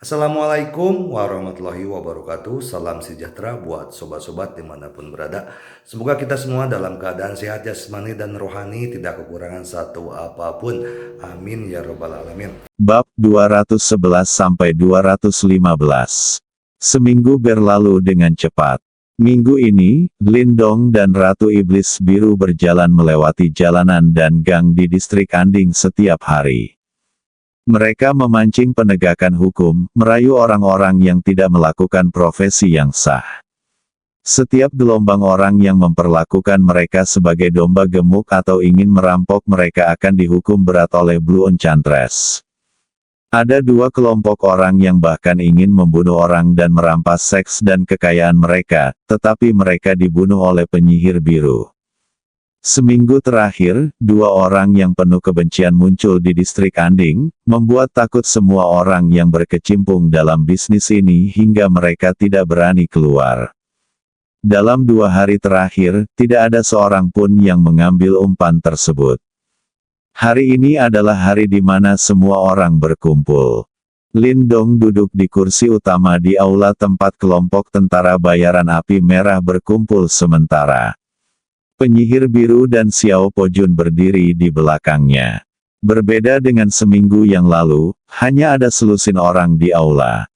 Assalamualaikum warahmatullahi wabarakatuh. Salam sejahtera buat sobat-sobat dimanapun berada. Semoga kita semua dalam keadaan sehat jasmani dan rohani, tidak kekurangan satu apapun. Amin ya robbal alamin. Bab 211-215. Seminggu berlalu dengan cepat. Minggu ini, Lindong dan Ratu Iblis Biru berjalan melewati jalanan dan gang di distrik Anding setiap hari. Mereka memancing penegakan hukum, merayu orang-orang yang tidak melakukan profesi yang sah. Setiap gelombang orang yang memperlakukan mereka sebagai domba gemuk atau ingin merampok mereka akan dihukum berat oleh Blue Enchantress. Ada dua kelompok orang yang bahkan ingin membunuh orang dan merampas seks dan kekayaan mereka, tetapi mereka dibunuh oleh penyihir biru. Seminggu terakhir, dua orang yang penuh kebencian muncul di distrik Anding, membuat takut semua orang yang berkecimpung dalam bisnis ini hingga mereka tidak berani keluar. Dalam 2 hari terakhir, tidak ada seorang pun yang mengambil umpan tersebut. Hari ini adalah hari di mana semua orang berkumpul. Lindong duduk di kursi utama di aula tempat kelompok tentara bayaran api merah berkumpul sementara. Penyihir biru dan Xiao Pojun berdiri di belakangnya. Berbeda dengan seminggu yang lalu, hanya ada selusin orang di aula.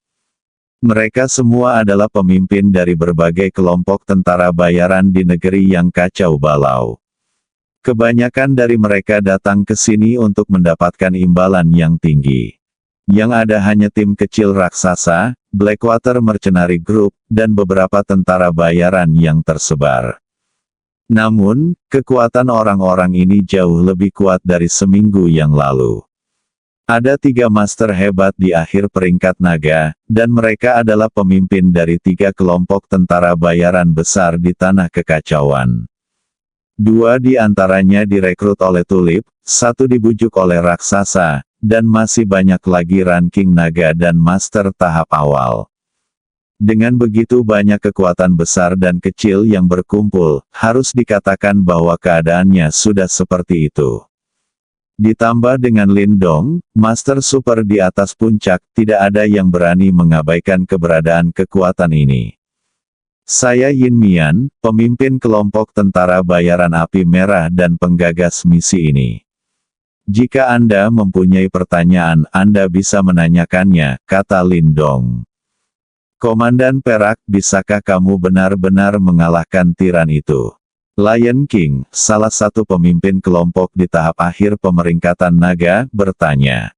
Mereka semua adalah pemimpin dari berbagai kelompok tentara bayaran di negeri yang kacau balau. Kebanyakan dari mereka datang ke sini untuk mendapatkan imbalan yang tinggi. Yang ada hanya tim kecil raksasa, Blackwater Mercenary Group, dan beberapa tentara bayaran yang tersebar. Namun, kekuatan orang-orang ini jauh lebih kuat dari seminggu yang lalu. Ada 3 master hebat di akhir peringkat naga, dan mereka adalah pemimpin dari 3 kelompok tentara bayaran besar di tanah kekacauan. 2 di antaranya direkrut oleh Tulip, 1 dibujuk oleh raksasa, dan masih banyak lagi ranking naga dan master tahap awal. Dengan begitu banyak kekuatan besar dan kecil yang berkumpul, harus dikatakan bahwa keadaannya sudah seperti itu. Ditambah dengan Lindong, master super di atas puncak, tidak ada yang berani mengabaikan keberadaan kekuatan ini. Saya Yin Mian, pemimpin kelompok tentara bayaran api merah dan penggagas misi ini. Jika Anda mempunyai pertanyaan, Anda bisa menanyakannya, kata Lindong. Komandan Perak, bisakah kamu benar-benar mengalahkan tiran itu? Lion King, salah satu pemimpin kelompok di tahap akhir pemeringkatan naga, bertanya.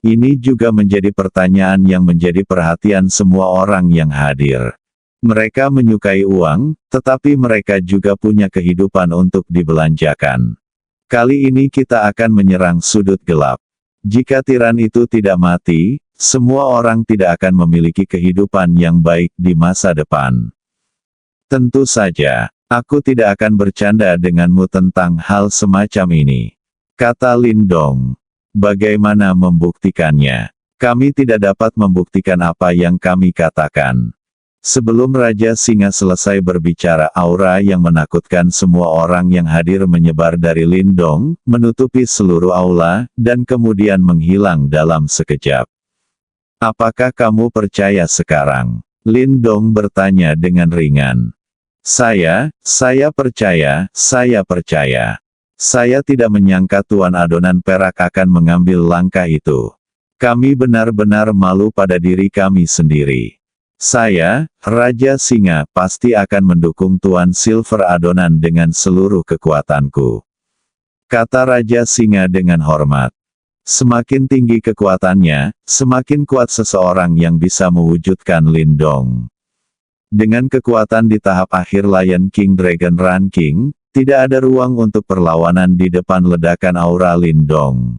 Ini juga menjadi pertanyaan yang menjadi perhatian semua orang yang hadir. Mereka menyukai uang, tetapi mereka juga punya kehidupan untuk dibelanjakan. Kali ini kita akan menyerang sudut gelap. Jika tiran itu tidak mati, semua orang tidak akan memiliki kehidupan yang baik di masa depan. Tentu saja, aku tidak akan bercanda denganmu tentang hal semacam ini, kata Lindong. Bagaimana membuktikannya? Kami tidak dapat membuktikan apa yang kami katakan. Sebelum Raja Singa selesai berbicara, aura yang menakutkan semua orang yang hadir menyebar dari Lindong, menutupi seluruh aula, dan kemudian menghilang dalam sekejap. Apakah kamu percaya sekarang? Lindong bertanya dengan ringan. Saya percaya, saya percaya. Saya tidak menyangka Tuan Adonan Perak akan mengambil langkah itu. Kami benar-benar malu pada diri kami sendiri. Saya, Raja Singa, pasti akan mendukung Tuan Silver Adonan dengan seluruh kekuatanku, kata Raja Singa dengan hormat. Semakin tinggi kekuatannya, semakin kuat seseorang yang bisa mewujudkan Lindong. Dengan kekuatan di tahap akhir Lion King Dragon Ranking, tidak ada ruang untuk perlawanan di depan ledakan aura Lindong.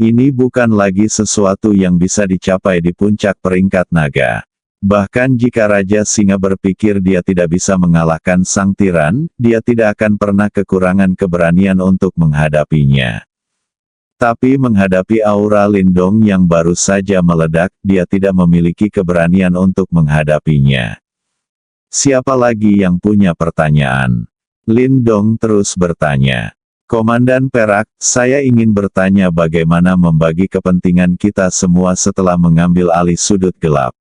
Ini bukan lagi sesuatu yang bisa dicapai di puncak peringkat naga. Bahkan jika Raja Singa berpikir dia tidak bisa mengalahkan sang tiran, dia tidak akan pernah kekurangan keberanian untuk menghadapinya. Tapi menghadapi aura Lindong yang baru saja meledak, dia tidak memiliki keberanian untuk menghadapinya. Siapa lagi yang punya pertanyaan? Lindong terus bertanya. Komandan Perak, saya ingin bertanya bagaimana membagi kepentingan kita semua setelah mengambil alih sudut gelap.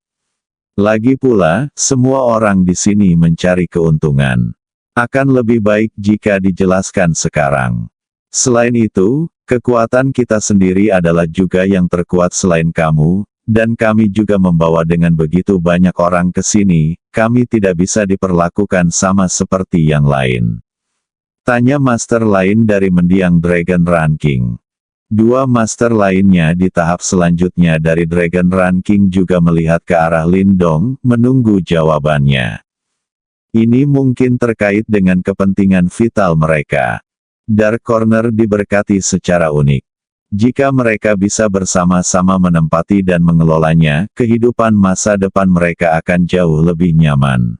Lagi pula, semua orang di sini mencari keuntungan. Akan lebih baik jika dijelaskan sekarang. Selain itu, kekuatan kita sendiri adalah juga yang terkuat selain kamu, dan kami juga membawa dengan begitu banyak orang ke sini, kami tidak bisa diperlakukan sama seperti yang lain. Tanya master lain dari mendiang Dragon Ranking. Dua master lainnya di tahap selanjutnya dari Dragon Ranking juga melihat ke arah Lindong, menunggu jawabannya. Ini mungkin terkait dengan kepentingan vital mereka. Dark Corner diberkati secara unik. Jika mereka bisa bersama-sama menempati dan mengelolanya, kehidupan masa depan mereka akan jauh lebih nyaman.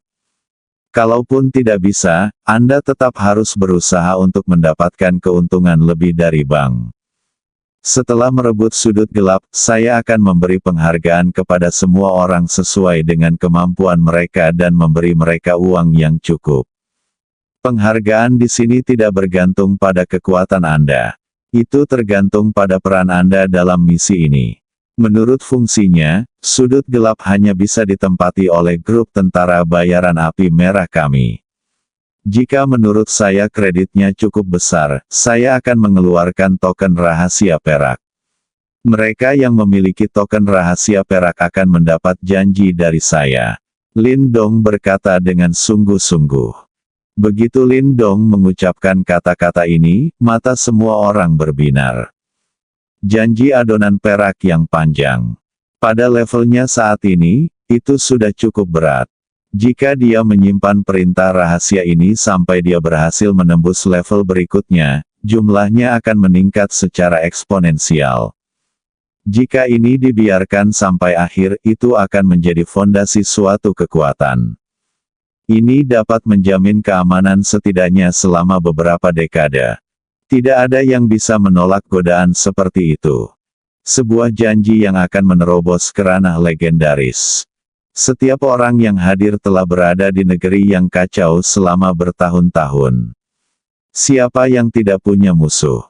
Kalaupun tidak bisa, Anda tetap harus berusaha untuk mendapatkan keuntungan lebih dari bank. Setelah merebut sudut gelap, saya akan memberi penghargaan kepada semua orang sesuai dengan kemampuan mereka dan memberi mereka uang yang cukup. Penghargaan di sini tidak bergantung pada kekuatan Anda. Itu tergantung pada peran Anda dalam misi ini. Menurut fungsinya, sudut gelap hanya bisa ditempati oleh grup tentara bayaran api merah kami. Jika menurut saya kreditnya cukup besar, saya akan mengeluarkan token rahasia perak. Mereka yang memiliki token rahasia perak akan mendapat janji dari saya. Lindong berkata dengan sungguh-sungguh. Begitu Lindong mengucapkan kata-kata ini, mata semua orang berbinar. Janji adonan perak yang panjang. Pada levelnya saat ini, itu sudah cukup berat. Jika dia menyimpan perintah rahasia ini sampai dia berhasil menembus level berikutnya, jumlahnya akan meningkat secara eksponensial. Jika ini dibiarkan sampai akhir, itu akan menjadi fondasi suatu kekuatan. Ini dapat menjamin keamanan setidaknya selama beberapa dekade. Tidak ada yang bisa menolak godaan seperti itu. Sebuah janji yang akan menerobos ke ranah legendaris. Setiap orang yang hadir telah berada di negeri yang kacau selama bertahun-tahun. Siapa yang tidak punya musuh?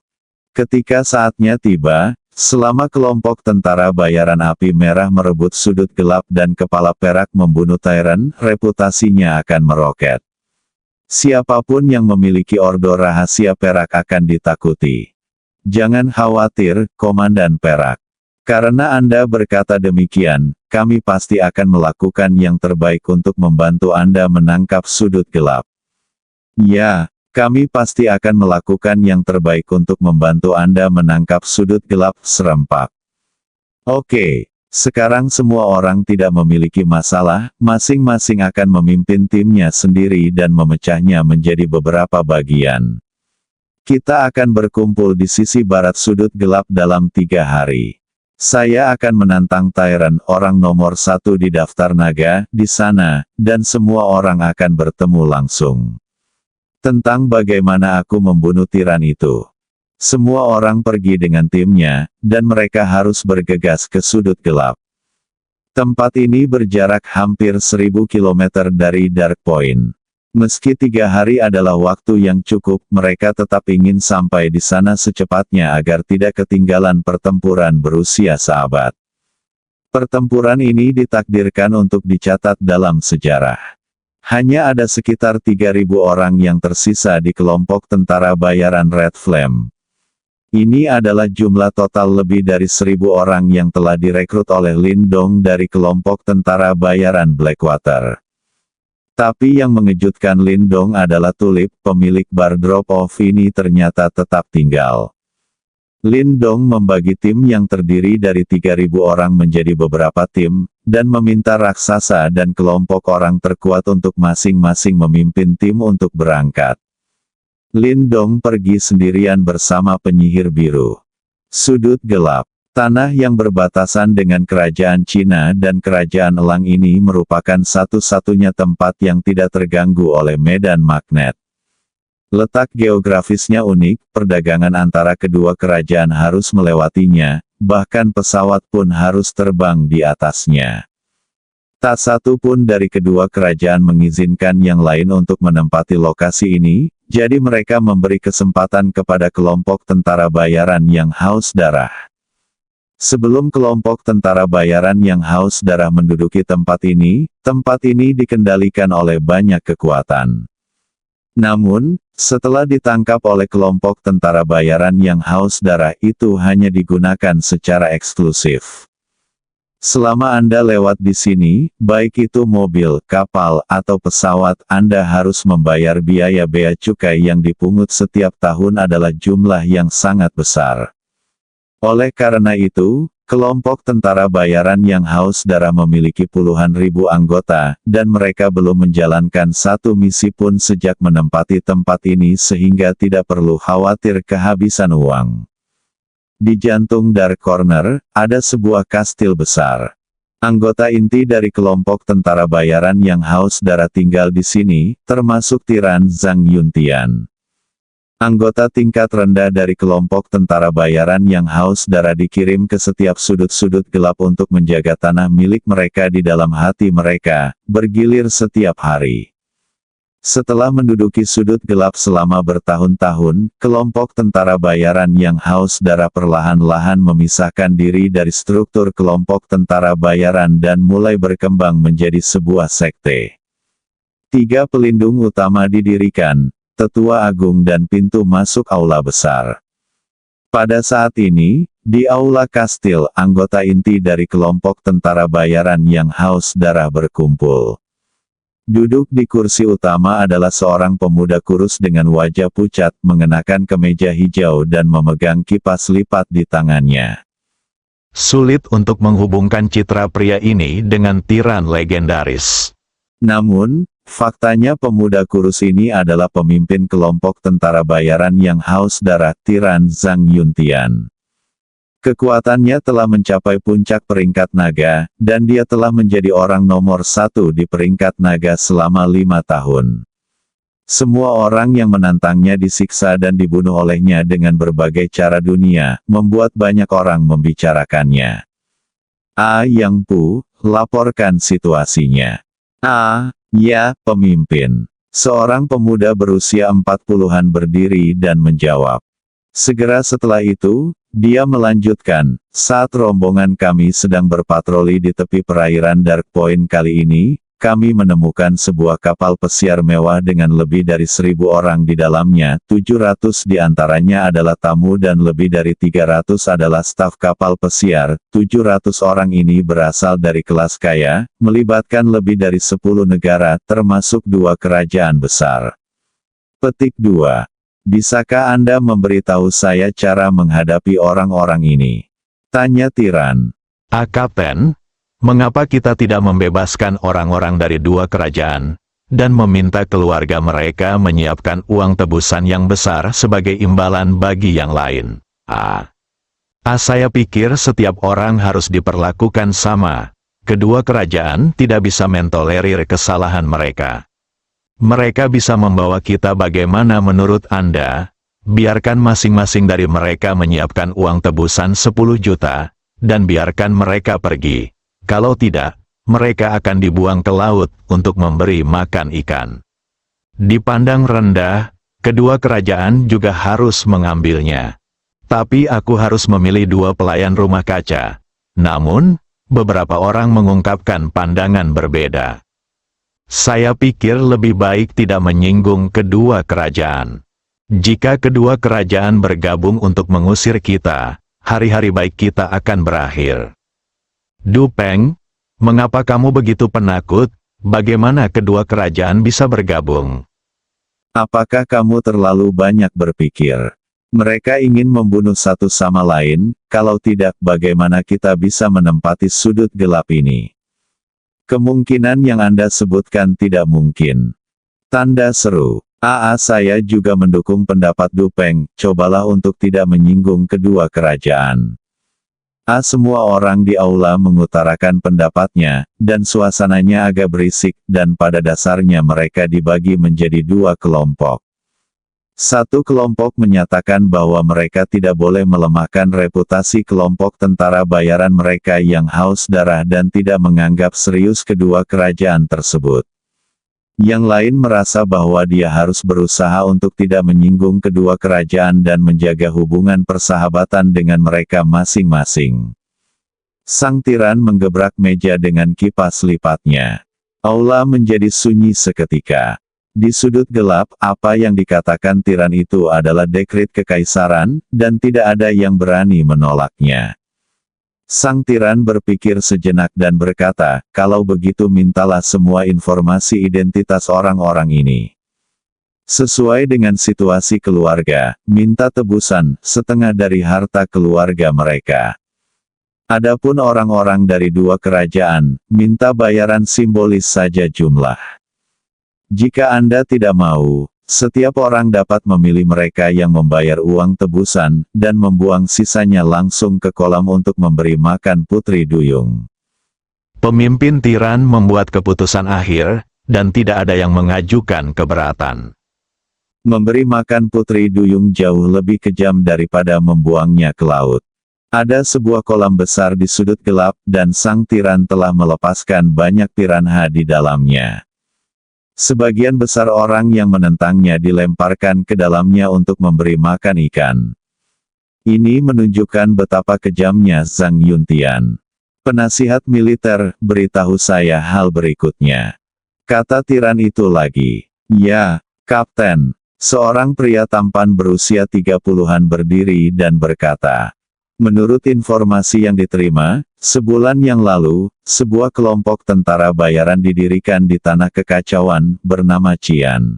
Ketika saatnya tiba, selama kelompok tentara bayaran api merah merebut sudut gelap dan kepala perak membunuh Tyrant, reputasinya akan meroket. Siapapun yang memiliki ordo rahasia perak akan ditakuti. Jangan khawatir, Komandan Perak. Karena Anda berkata demikian, kami pasti akan melakukan yang terbaik untuk membantu Anda menangkap sudut gelap. Ya, kami pasti akan melakukan yang terbaik untuk membantu Anda menangkap sudut gelap serempak. Oke. Sekarang semua orang tidak memiliki masalah, masing-masing akan memimpin timnya sendiri dan memecahnya menjadi beberapa bagian. Kita akan berkumpul di sisi barat sudut gelap dalam 3 hari. Saya akan menantang Tyrant, orang nomor 1 di daftar naga, di sana, dan semua orang akan bertemu langsung. Tentang bagaimana aku membunuh tiran itu. Semua orang pergi dengan timnya, dan mereka harus bergegas ke sudut gelap. Tempat ini berjarak hampir 1000 km dari Dark Point. Meski 3 hari adalah waktu yang cukup, mereka tetap ingin sampai di sana secepatnya agar tidak ketinggalan pertempuran berusia seabad. Pertempuran ini ditakdirkan untuk dicatat dalam sejarah. Hanya ada sekitar 3.000 orang yang tersisa di kelompok tentara bayaran Red Flame. Ini adalah jumlah total lebih dari 1.000 orang yang telah direkrut oleh Lindong dari kelompok tentara bayaran Blackwater. Tapi yang mengejutkan Lindong adalah Tulip, pemilik bar drop-off ini ternyata tetap tinggal. Lindong membagi tim yang terdiri dari 3.000 orang menjadi beberapa tim, dan meminta raksasa dan kelompok orang terkuat untuk masing-masing memimpin tim untuk berangkat. Lindong pergi sendirian bersama penyihir biru. Sudut gelap. Tanah yang berbatasan dengan kerajaan Cina dan kerajaan Elang ini merupakan satu-satunya tempat yang tidak terganggu oleh medan magnet. Letak geografisnya unik, perdagangan antara kedua kerajaan harus melewatinya, bahkan pesawat pun harus terbang di atasnya. Tak satu pun dari kedua kerajaan mengizinkan yang lain untuk menempati lokasi ini, Jadi mereka memberi kesempatan kepada kelompok tentara bayaran yang haus darah. Sebelum kelompok tentara bayaran yang haus darah menduduki tempat ini dikendalikan oleh banyak kekuatan. Namun, setelah ditangkap oleh kelompok tentara bayaran yang haus darah itu hanya digunakan secara eksklusif. Selama Anda lewat di sini, baik itu mobil, kapal, atau pesawat, Anda harus membayar biaya bea cukai yang dipungut setiap tahun adalah jumlah yang sangat besar. Oleh karena itu, kelompok tentara bayaran yang haus darah memiliki puluhan ribu anggota, dan mereka belum menjalankan satu misi pun sejak menempati tempat ini sehingga tidak perlu khawatir kehabisan uang. Di jantung Dark Corner, ada sebuah kastil besar. Anggota inti dari kelompok tentara bayaran yang haus darah tinggal di sini, termasuk Tiran Zhang Yuntian. Anggota tingkat rendah dari kelompok tentara bayaran yang haus darah dikirim ke setiap sudut-sudut gelap untuk menjaga tanah milik mereka di dalam hati mereka, bergilir setiap hari. Setelah menduduki sudut gelap selama bertahun-tahun, kelompok tentara bayaran yang haus darah perlahan-lahan memisahkan diri dari struktur kelompok tentara bayaran dan mulai berkembang menjadi sebuah sekte. 3 pelindung utama didirikan, Tetua Agung dan pintu masuk aula besar. Pada saat ini, di aula kastil, anggota inti dari kelompok tentara bayaran yang haus darah berkumpul. Duduk di kursi utama adalah seorang pemuda kurus dengan wajah pucat, mengenakan kemeja hijau dan memegang kipas lipat di tangannya. Sulit untuk menghubungkan citra pria ini dengan tiran legendaris. Namun, faktanya pemuda kurus ini adalah pemimpin kelompok tentara bayaran yang haus darah, Tiran Zhang Yuntian. Kekuatannya telah mencapai puncak peringkat naga, dan dia telah menjadi orang nomor 1 di peringkat naga selama 5 tahun. Semua orang yang menantangnya disiksa dan dibunuh olehnya dengan berbagai cara dunia, membuat banyak orang membicarakannya. Yang Pu, laporkan situasinya. Ya, pemimpin. Seorang pemuda berusia 40-an berdiri dan menjawab. Segera setelah itu, dia melanjutkan, saat rombongan kami sedang berpatroli di tepi perairan Dark Point kali ini, kami menemukan sebuah kapal pesiar mewah dengan lebih dari 1.000 orang di dalamnya, 700 di antaranya adalah tamu dan lebih dari 300 adalah staf kapal pesiar. 700 orang ini berasal dari kelas kaya, melibatkan lebih dari 10 negara, termasuk 2 kerajaan besar. Petik 2. Bisakah Anda memberitahu saya cara menghadapi orang-orang ini? Tanya Tiran. Kapten, mengapa kita tidak membebaskan orang-orang dari 2 kerajaan, dan meminta keluarga mereka menyiapkan uang tebusan yang besar sebagai imbalan bagi yang lain? Saya pikir setiap orang harus diperlakukan sama. Kedua kerajaan tidak bisa mentolerir kesalahan mereka. Mereka bisa membawa kita bagaimana menurut Anda? Biarkan masing-masing dari mereka menyiapkan uang tebusan 10 juta, dan biarkan mereka pergi. Kalau tidak, mereka akan dibuang ke laut untuk memberi makan ikan. Dipandang rendah, kedua kerajaan juga harus mengambilnya. Tapi aku harus memilih 2 pelayan rumah kaca. Namun, beberapa orang mengungkapkan pandangan berbeda. Saya pikir lebih baik tidak menyinggung kedua kerajaan. Jika kedua kerajaan bergabung untuk mengusir kita, hari-hari baik kita akan berakhir. Du Peng, mengapa kamu begitu penakut? Bagaimana kedua kerajaan bisa bergabung? Apakah kamu terlalu banyak berpikir? Mereka ingin membunuh satu sama lain, kalau tidak bagaimana kita bisa menempati sudut gelap ini? Kemungkinan yang Anda sebutkan tidak mungkin. Tanda seru. Saya juga mendukung pendapat Du Peng, cobalah untuk tidak menyinggung kedua kerajaan. Semua orang di aula mengutarakan pendapatnya, dan suasananya agak berisik, dan pada dasarnya mereka dibagi menjadi 2 kelompok. Satu kelompok menyatakan bahwa mereka tidak boleh melemahkan reputasi kelompok tentara bayaran mereka yang haus darah dan tidak menganggap serius kedua kerajaan tersebut. Yang lain merasa bahwa dia harus berusaha untuk tidak menyinggung kedua kerajaan dan menjaga hubungan persahabatan dengan mereka masing-masing. Sang tiran menggebrak meja dengan kipas lipatnya. Aula menjadi sunyi seketika. Di sudut gelap, apa yang dikatakan tiran itu adalah dekret kekaisaran, dan tidak ada yang berani menolaknya. Sang tiran berpikir sejenak dan berkata, kalau begitu mintalah semua informasi identitas orang-orang ini. Sesuai dengan situasi keluarga, minta tebusan, setengah dari harta keluarga mereka. Adapun orang-orang dari dua kerajaan, minta bayaran simbolis saja jumlah. Jika Anda tidak mau, setiap orang dapat memilih mereka yang membayar uang tebusan, dan membuang sisanya langsung ke kolam untuk memberi makan Putri Duyung. Pemimpin tiran membuat keputusan akhir, dan tidak ada yang mengajukan keberatan. Memberi makan Putri Duyung jauh lebih kejam daripada membuangnya ke laut. Ada sebuah kolam besar di sudut gelap, dan sang tiran telah melepaskan banyak piranha di dalamnya. Sebagian besar orang yang menentangnya dilemparkan ke dalamnya untuk memberi makan ikan. Ini menunjukkan betapa kejamnya Zhang Yuntian. Penasihat militer, beritahu saya hal berikutnya. Kata tiran itu lagi. Ya, Kapten. Seorang pria tampan berusia 30-an berdiri dan berkata. Menurut informasi yang diterima, sebulan yang lalu, sebuah kelompok tentara bayaran didirikan di tanah kekacauan, bernama Qian.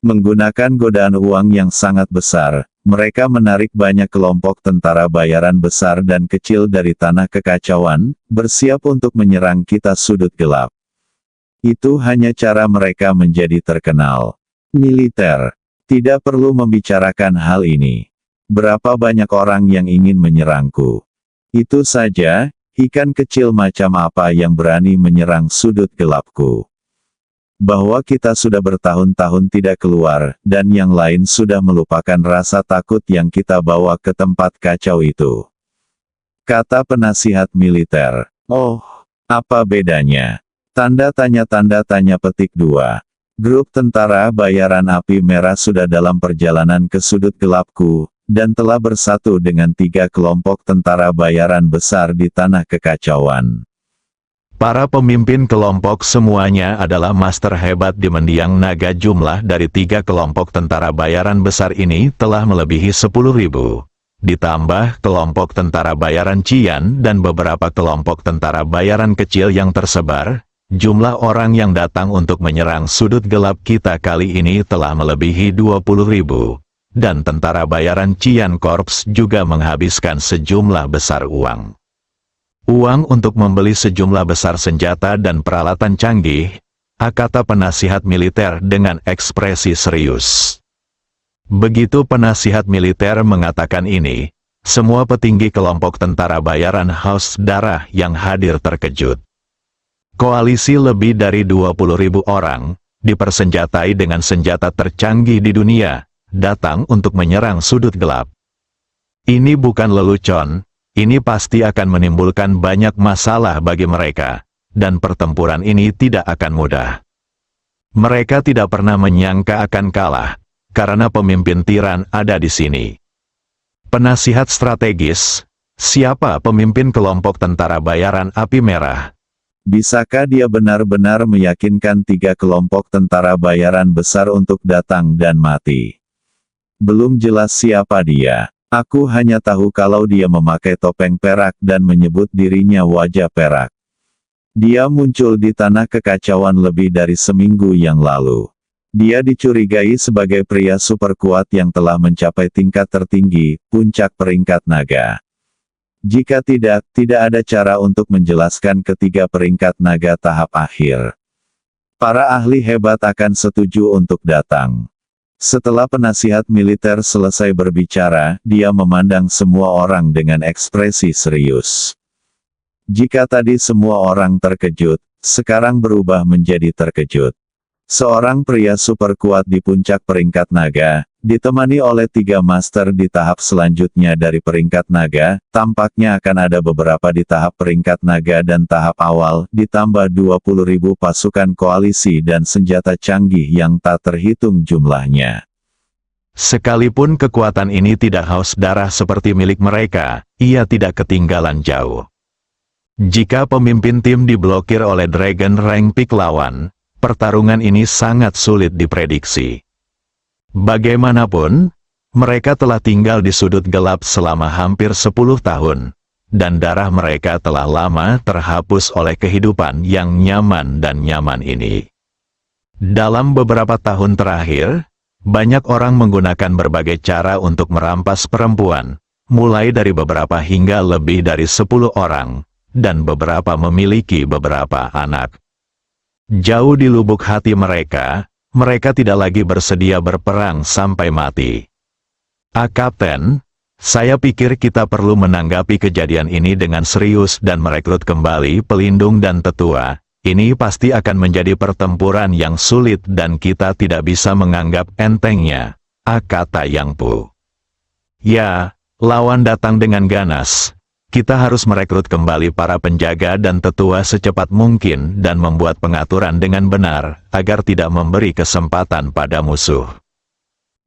Menggunakan godaan uang yang sangat besar, mereka menarik banyak kelompok tentara bayaran besar dan kecil dari tanah kekacauan, bersiap untuk menyerang kita sudut gelap. Itu hanya cara mereka menjadi terkenal. Militer. Tidak perlu membicarakan hal ini. Berapa banyak orang yang ingin menyerangku? Itu saja, ikan kecil macam apa yang berani menyerang sudut gelapku? Bahwa kita sudah bertahun-tahun tidak keluar, dan yang lain sudah melupakan rasa takut yang kita bawa ke tempat kacau itu. Kata penasihat militer. Oh, apa bedanya? Tanda tanya petik 2. Grup tentara bayaran api merah sudah dalam perjalanan ke sudut gelapku, dan telah bersatu dengan 3 kelompok tentara bayaran besar di tanah kekacauan. Para pemimpin kelompok semuanya adalah master hebat di mendiang naga. Jumlah dari 3 kelompok tentara bayaran besar ini telah melebihi 10.000. Ditambah kelompok tentara bayaran Qian dan beberapa kelompok tentara bayaran kecil yang tersebar, jumlah orang yang datang untuk menyerang sudut gelap kita kali ini telah melebihi 20.000. Dan tentara bayaran Qian Corps juga menghabiskan sejumlah besar uang. Uang untuk membeli sejumlah besar senjata dan peralatan canggih, kata penasihat militer dengan ekspresi serius. Begitu penasihat militer mengatakan ini, semua petinggi kelompok tentara bayaran Haus Darah yang hadir terkejut. Koalisi lebih dari 20.000 orang, dipersenjatai dengan senjata tercanggih di dunia, datang untuk menyerang sudut gelap. Ini bukan lelucon, ini pasti akan menimbulkan banyak masalah bagi mereka, dan pertempuran ini tidak akan mudah. Mereka tidak pernah menyangka akan kalah, karena pemimpin tiran ada di sini. Penasihat strategis, siapa pemimpin kelompok tentara bayaran api merah? Bisakah dia benar-benar meyakinkan 3 kelompok tentara bayaran besar untuk datang dan mati? Belum jelas siapa dia. Aku hanya tahu kalau dia memakai topeng perak dan menyebut dirinya wajah perak. Dia muncul di tanah kekacauan lebih dari seminggu yang lalu. Dia dicurigai sebagai pria super kuat yang telah mencapai tingkat tertinggi, puncak peringkat naga. Jika tidak ada cara untuk menjelaskan ketiga peringkat naga tahap akhir. Para ahli hebat akan setuju untuk datang. Setelah penasihat militer selesai berbicara, dia memandang semua orang dengan ekspresi serius. Jika tadi semua orang terkejut, sekarang berubah menjadi terkejut. Seorang pria super kuat di puncak peringkat naga, ditemani oleh 3 master di tahap selanjutnya dari peringkat naga, tampaknya akan ada beberapa di tahap peringkat naga dan tahap awal, ditambah 20.000 pasukan koalisi dan senjata canggih yang tak terhitung jumlahnya. Sekalipun kekuatan ini tidak haus darah seperti milik mereka, ia tidak ketinggalan jauh. Jika pemimpin tim diblokir oleh Dragon Rank Peak lawan, pertarungan ini sangat sulit diprediksi. Bagaimanapun, mereka telah tinggal di sudut gelap selama hampir 10 tahun, dan darah mereka telah lama terhapus oleh kehidupan yang nyaman dan nyaman ini. Dalam beberapa tahun terakhir, banyak orang menggunakan berbagai cara untuk merampas perempuan, mulai dari beberapa hingga lebih dari 10 orang, dan beberapa memiliki beberapa anak. Jauh di lubuk hati mereka tidak lagi bersedia berperang sampai mati. Kapten, saya pikir kita perlu menanggapi kejadian ini dengan serius dan merekrut kembali pelindung dan tetua. Ini pasti akan menjadi pertempuran yang sulit dan kita tidak bisa menganggap entengnya, kata Yang Pu. Ya, lawan datang dengan ganas. Kita harus merekrut kembali para penjaga dan tetua secepat mungkin dan membuat pengaturan dengan benar, agar tidak memberi kesempatan pada musuh.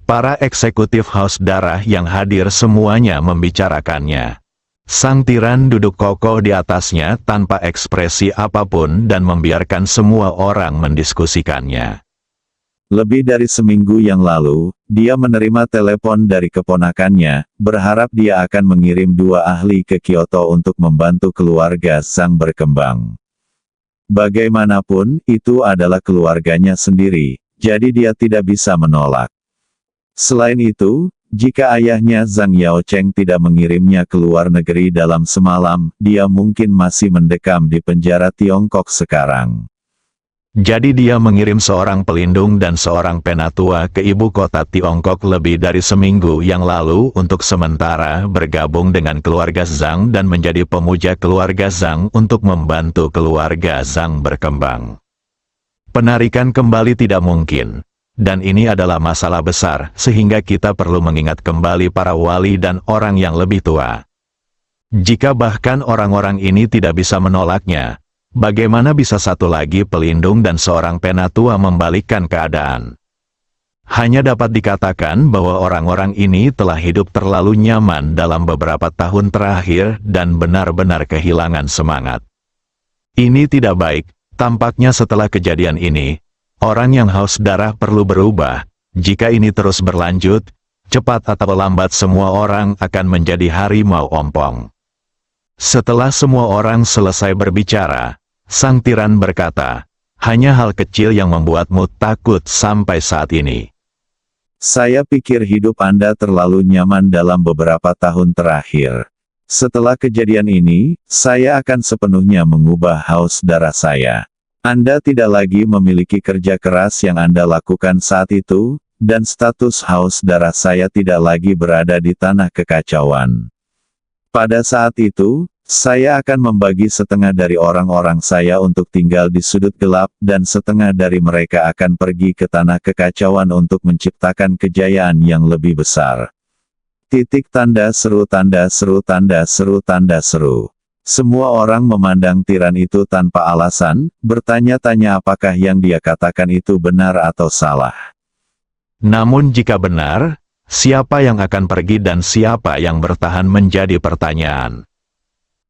Para eksekutif Haus Darah yang hadir semuanya membicarakannya. Sang tiran duduk kokoh di atasnya tanpa ekspresi apapun dan membiarkan semua orang mendiskusikannya. Lebih dari seminggu yang lalu, dia menerima telepon dari keponakannya, berharap dia akan mengirim 2 ahli ke Kyoto untuk membantu keluarga Zhang berkembang. Bagaimanapun, itu adalah keluarganya sendiri, jadi dia tidak bisa menolak. Selain itu, jika ayahnya Zhang Yaocheng tidak mengirimnya ke luar negeri dalam semalam, dia mungkin masih mendekam di penjara Tiongkok sekarang. Jadi dia mengirim seorang pelindung dan seorang penatua ke ibu kota Tiongkok lebih dari seminggu yang lalu untuk sementara bergabung dengan keluarga Zhang dan menjadi pemuja keluarga Zhang untuk membantu keluarga Zhang berkembang. Penarikan kembali tidak mungkin, dan ini adalah masalah besar sehingga kita perlu mengingat kembali para wali dan orang yang lebih tua. Jika bahkan orang-orang ini tidak bisa menolaknya, bagaimana bisa satu lagi pelindung dan seorang penatua membalikkan keadaan? Hanya dapat dikatakan bahwa orang-orang ini telah hidup terlalu nyaman dalam beberapa tahun terakhir dan benar-benar kehilangan semangat. Ini tidak baik, tampaknya setelah kejadian ini, orang yang haus darah perlu berubah. Jika ini terus berlanjut, cepat atau lambat semua orang akan menjadi harimau ompong. Setelah semua orang selesai berbicara, sang tiran berkata, hanya hal kecil yang membuatmu takut sampai saat ini. Saya pikir hidup Anda terlalu nyaman dalam beberapa tahun terakhir. Setelah kejadian ini, saya akan sepenuhnya mengubah haus darah saya. Anda tidak lagi memiliki kerja keras yang Anda lakukan saat itu, dan status haus darah saya tidak lagi berada di tanah kekacauan. Pada saat itu, saya akan membagi setengah dari orang-orang saya untuk tinggal di sudut gelap dan setengah dari mereka akan pergi ke tanah kekacauan untuk menciptakan kejayaan yang lebih besar. Titik tanda seru tanda seru tanda seru tanda seru. Semua orang memandang tiran itu tanpa alasan, bertanya-tanya apakah yang dia katakan itu benar atau salah. Namun jika benar, siapa yang akan pergi dan siapa yang bertahan menjadi pertanyaan.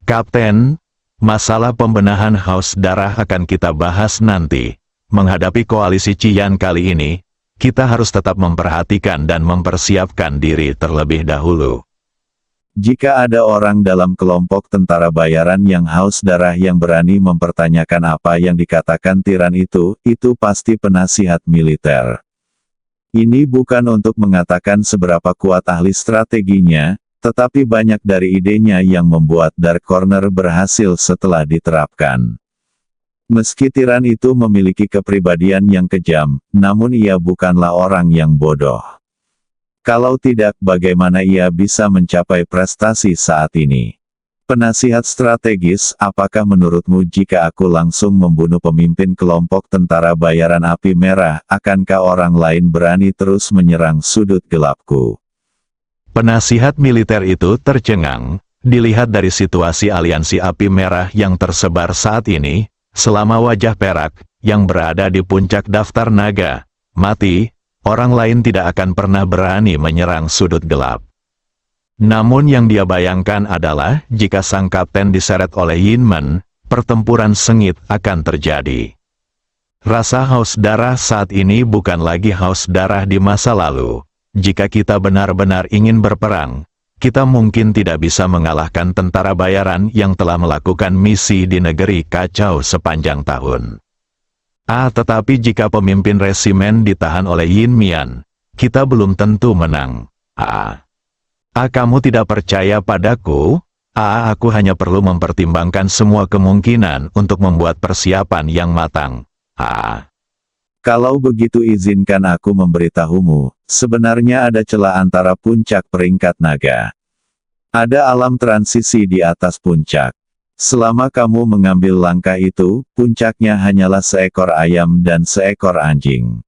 Kapten, masalah pembenahan haus darah akan kita bahas nanti. Menghadapi koalisi Qian kali ini, kita harus tetap memperhatikan dan mempersiapkan diri terlebih dahulu. Jika ada orang dalam kelompok tentara bayaran yang haus darah yang berani mempertanyakan apa yang dikatakan tiran itu pasti penasihat militer. Ini bukan untuk mengatakan seberapa kuat ahli strateginya, tetapi banyak dari idenya yang membuat Dark Corner berhasil setelah diterapkan. Meski tiran itu memiliki kepribadian yang kejam, namun ia bukanlah orang yang bodoh. Kalau tidak, bagaimana ia bisa mencapai prestasi saat ini? Penasihat strategis, apakah menurutmu jika aku langsung membunuh pemimpin kelompok tentara bayaran api merah, akankah orang lain berani terus menyerang sudut gelapku? Penasihat militer itu tercengang, dilihat dari situasi aliansi api merah yang tersebar saat ini, selama wajah perak, yang berada di puncak daftar naga, mati, orang lain tidak akan pernah berani menyerang sudut gelap. Namun yang dia bayangkan adalah, jika sang kapten diseret oleh Yinmen, pertempuran sengit akan terjadi. Rasa haus darah saat ini bukan lagi haus darah di masa lalu. Jika kita benar-benar ingin berperang, kita mungkin tidak bisa mengalahkan tentara bayaran yang telah melakukan misi di negeri kacau sepanjang tahun. Tetapi jika pemimpin resimen ditahan oleh Yin Mian, kita belum tentu menang. Kamu tidak percaya padaku? Aku hanya perlu mempertimbangkan semua kemungkinan untuk membuat persiapan yang matang. Kalau begitu izinkan aku memberitahumu, sebenarnya ada celah antara puncak peringkat naga. Ada alam transisi di atas puncak. Selama kamu mengambil langkah itu, puncaknya hanyalah seekor ayam dan seekor anjing.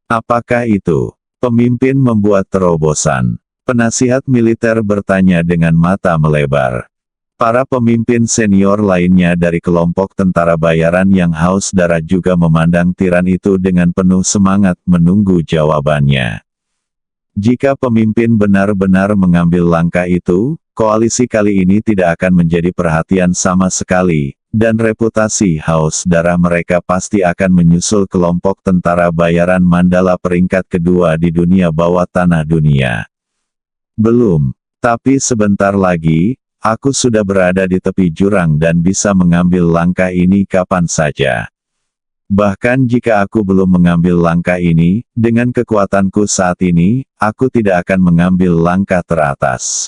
Apakah itu? Pemimpin membuat terobosan. Penasihat militer bertanya dengan mata melebar. Para pemimpin senior lainnya dari kelompok tentara bayaran yang haus darah juga memandang tiran itu dengan penuh semangat menunggu jawabannya. Jika pemimpin benar-benar mengambil langkah itu, koalisi kali ini tidak akan menjadi perhatian sama sekali, dan reputasi haus darah mereka pasti akan menyusul kelompok tentara bayaran Mandala peringkat kedua di dunia bawah tanah dunia. Belum, tapi sebentar lagi, aku sudah berada di tepi jurang dan bisa mengambil langkah ini kapan saja. Bahkan jika aku belum mengambil langkah ini, dengan kekuatanku saat ini, aku tidak akan mengambil langkah teratas.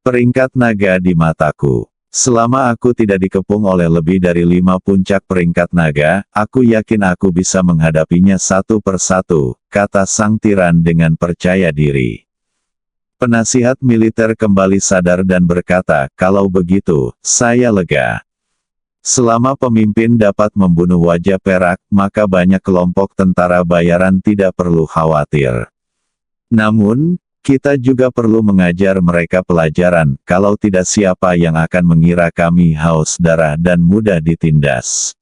Peringkat naga di mataku. Selama aku tidak dikepung oleh lebih dari 5 puncak peringkat naga, aku yakin aku bisa menghadapinya satu persatu, kata sang tiran dengan percaya diri. Penasihat militer kembali sadar dan berkata, kalau begitu, saya lega. Selama pemimpin dapat membunuh wajah perak, maka banyak kelompok tentara bayaran tidak perlu khawatir. Namun, kita juga perlu mengajar mereka pelajaran, kalau tidak siapa yang akan mengira kami haus darah dan mudah ditindas.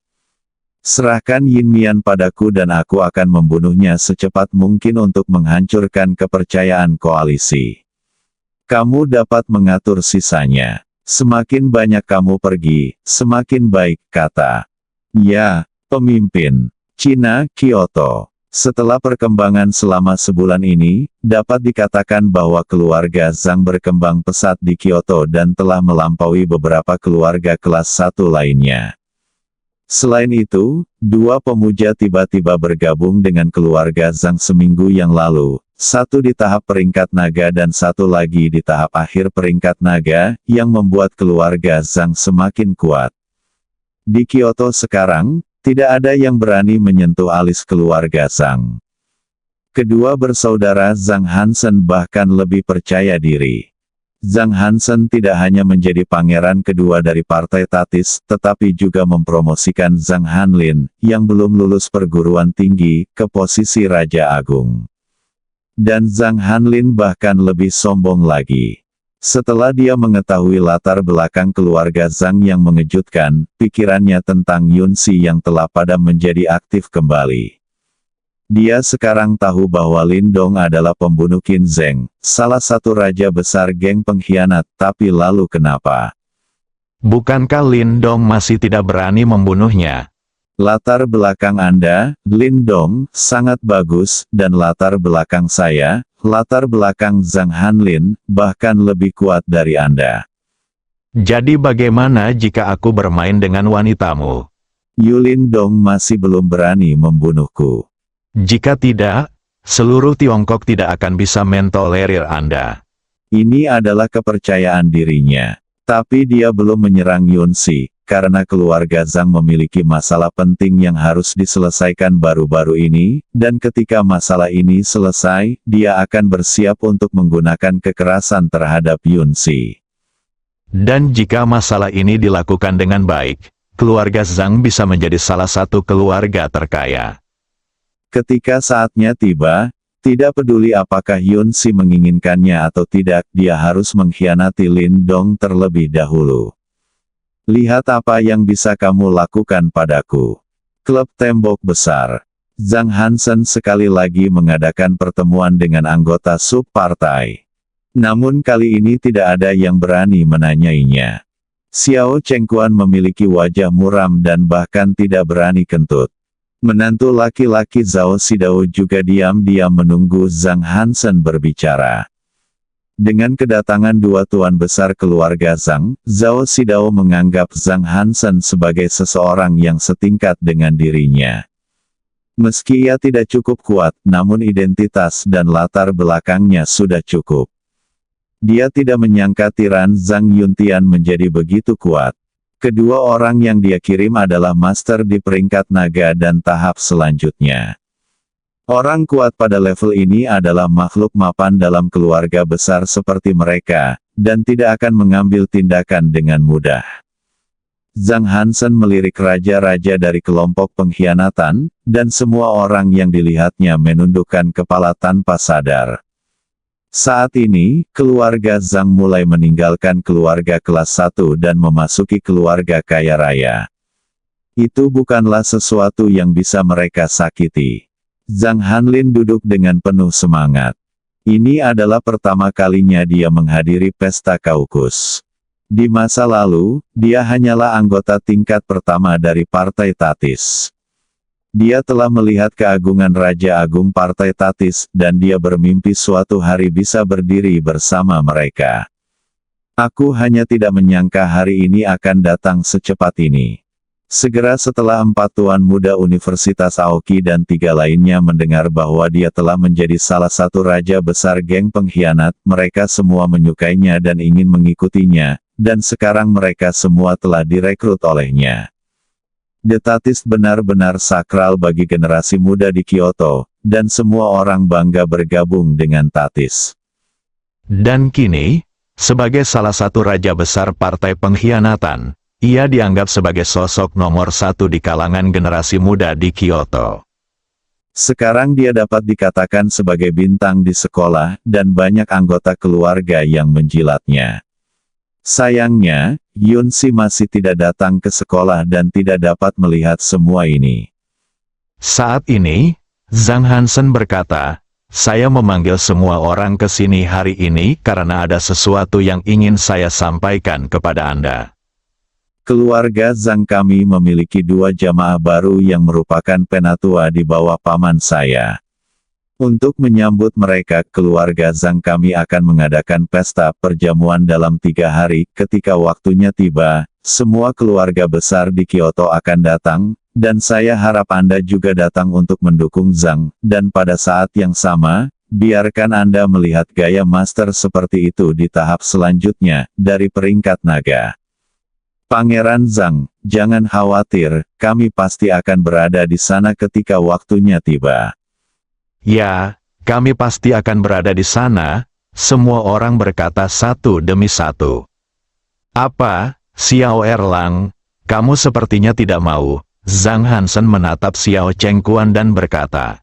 Serahkan Yin Mian padaku dan aku akan membunuhnya secepat mungkin untuk menghancurkan kepercayaan koalisi. Kamu dapat mengatur sisanya. Semakin banyak kamu pergi, semakin baik, kata. Ya, pemimpin. Cina, Kyoto. Setelah perkembangan selama sebulan ini, dapat dikatakan bahwa keluarga Zhang berkembang pesat di Kyoto dan telah melampaui beberapa keluarga kelas 1 lainnya. Selain itu, 2 pemuja tiba-tiba bergabung dengan keluarga Zhang seminggu yang lalu. Satu di tahap peringkat naga dan satu lagi di tahap akhir peringkat naga, yang membuat keluarga Zhang semakin kuat. Di Kyoto sekarang, tidak ada yang berani menyentuh alis keluarga Zhang. Kedua bersaudara Zhang Hansen bahkan lebih percaya diri. Zhang Hansen tidak hanya menjadi pangeran kedua dari partai Tatis, tetapi juga mempromosikan Zhang Hanlin, yang belum lulus perguruan tinggi, ke posisi Raja Agung. Dan Zhang Hanlin bahkan lebih sombong lagi. Setelah dia mengetahui latar belakang keluarga Zhang yang mengejutkan, pikirannya tentang Yunxi yang telah padam menjadi aktif kembali. Dia sekarang tahu bahwa Lindong adalah pembunuh Qin Zheng, salah satu raja besar geng pengkhianat, tapi lalu kenapa? Bukankah Lindong masih tidak berani membunuhnya? Latar belakang Anda, Lindong, sangat bagus, dan latar belakang saya, latar belakang Zhang Hanlin, bahkan lebih kuat dari Anda. Jadi bagaimana jika aku bermain dengan wanitamu? Lindong masih belum berani membunuhku. Jika tidak, seluruh Tiongkok tidak akan bisa mentolerir Anda. Ini adalah kepercayaan dirinya. Tapi dia belum menyerang Yunxi, karena keluarga Zhang memiliki masalah penting yang harus diselesaikan baru-baru ini, dan ketika masalah ini selesai, dia akan bersiap untuk menggunakan kekerasan terhadap Yunxi. Dan jika masalah ini dilakukan dengan baik, keluarga Zhang bisa menjadi salah satu keluarga terkaya. Ketika saatnya tiba, tidak peduli apakah Yun Si menginginkannya atau tidak, dia harus mengkhianati Lin Dong terlebih dahulu. Lihat apa yang bisa kamu lakukan padaku. Klub Tembok Besar. Zhang Hansen sekali lagi mengadakan pertemuan dengan anggota sub-partai. Namun kali ini tidak ada yang berani menanyainya. Xiao Chengquan memiliki wajah muram dan bahkan tidak berani kentut. Menantu laki-laki Zhao Xidao juga diam-diam menunggu Zhang Hansen berbicara. Dengan kedatangan dua tuan besar keluarga Zhang, Zhao Xidao menganggap Zhang Hansen sebagai seseorang yang setingkat dengan dirinya. Meski ia tidak cukup kuat, namun identitas dan latar belakangnya sudah cukup. Dia tidak menyangka tiran Zhang Yuntian menjadi begitu kuat. Kedua orang yang dia kirim adalah master di peringkat naga dan tahap selanjutnya. Orang kuat pada level ini adalah makhluk mapan dalam keluarga besar seperti mereka, dan tidak akan mengambil tindakan dengan mudah. Zhang Hansen melirik raja-raja dari kelompok pengkhianatan, dan semua orang yang dilihatnya menundukkan kepala tanpa sadar. Saat ini, keluarga Zhang mulai meninggalkan keluarga kelas 1 dan memasuki keluarga kaya raya. Itu bukanlah sesuatu yang bisa mereka sakiti. Zhang Hanlin duduk dengan penuh semangat. Ini adalah pertama kalinya dia menghadiri pesta kaukus. Di masa lalu, dia hanyalah anggota tingkat pertama dari Partai Tatis. Dia telah melihat keagungan Raja Agung Partai Tatis, dan dia bermimpi suatu hari bisa berdiri bersama mereka. Aku hanya tidak menyangka hari ini akan datang secepat ini. Segera setelah 4 tuan muda Universitas Aoki dan 3 lainnya mendengar bahwa dia telah menjadi salah satu raja besar geng pengkhianat, mereka semua menyukainya dan ingin mengikutinya, dan sekarang mereka semua telah direkrut olehnya. The Tatis benar-benar sakral bagi generasi muda di Kyoto, dan semua orang bangga bergabung dengan Tatis. Dan kini, sebagai salah satu raja besar partai pengkhianatan, ia dianggap sebagai sosok nomor 1 di kalangan generasi muda di Kyoto. Sekarang dia dapat dikatakan sebagai bintang di sekolah, dan banyak anggota keluarga yang menjilatnya. Sayangnya, Yun Si masih tidak datang ke sekolah dan tidak dapat melihat semua ini. Saat ini, Zhang Hansen berkata, "Saya memanggil semua orang ke sini hari ini karena ada sesuatu yang ingin saya sampaikan kepada Anda." Keluarga Zhang kami memiliki 2 jamaah baru yang merupakan penatua di bawah paman saya. Untuk menyambut mereka, keluarga Zhang kami akan mengadakan pesta perjamuan dalam 3 hari. Ketika waktunya tiba, semua keluarga besar di Kyoto akan datang, dan saya harap Anda juga datang untuk mendukung Zhang, dan pada saat yang sama, biarkan Anda melihat gaya master seperti itu di tahap selanjutnya, dari peringkat naga. Pangeran Zhang, jangan khawatir, kami pasti akan berada di sana ketika waktunya tiba. Ya, kami pasti akan berada di sana, semua orang berkata satu demi satu. Apa, Xiao Erlang, kamu sepertinya tidak mau? Zhang Hansen menatap Xiao Chengquan dan berkata.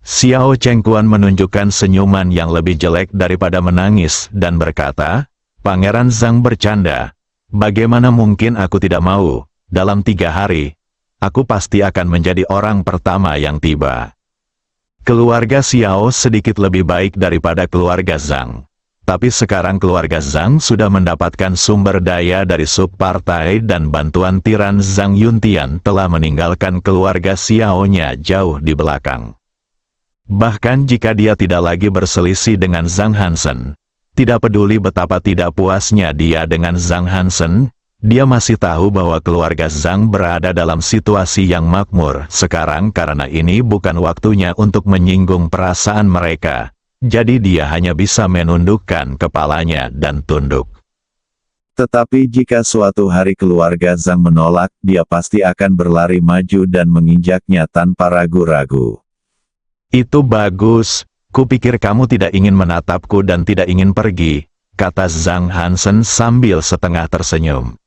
Xiao Chengquan menunjukkan senyuman yang lebih jelek daripada menangis dan berkata, Pangeran Zhang bercanda, bagaimana mungkin aku tidak mau? Dalam 3 hari, aku pasti akan menjadi orang pertama yang tiba. Keluarga Xiao sedikit lebih baik daripada keluarga Zhang. Tapi sekarang keluarga Zhang sudah mendapatkan sumber daya dari subpartai dan bantuan tiran Zhang Yuntian telah meninggalkan keluarga Xiao-nya jauh di belakang. Bahkan jika dia tidak lagi berselisih dengan Zhang Hansen, tidak peduli betapa tidak puasnya dia dengan Zhang Hansen, dia masih tahu bahwa keluarga Zhang berada dalam situasi yang makmur sekarang karena ini bukan waktunya untuk menyinggung perasaan mereka. Jadi dia hanya bisa menundukkan kepalanya dan tunduk. Tetapi jika suatu hari keluarga Zhang menolak, dia pasti akan berlari maju dan menginjaknya tanpa ragu-ragu. Itu bagus, kupikir kamu tidak ingin menatapku dan tidak ingin pergi. kata Zhang Hansen sambil setengah tersenyum.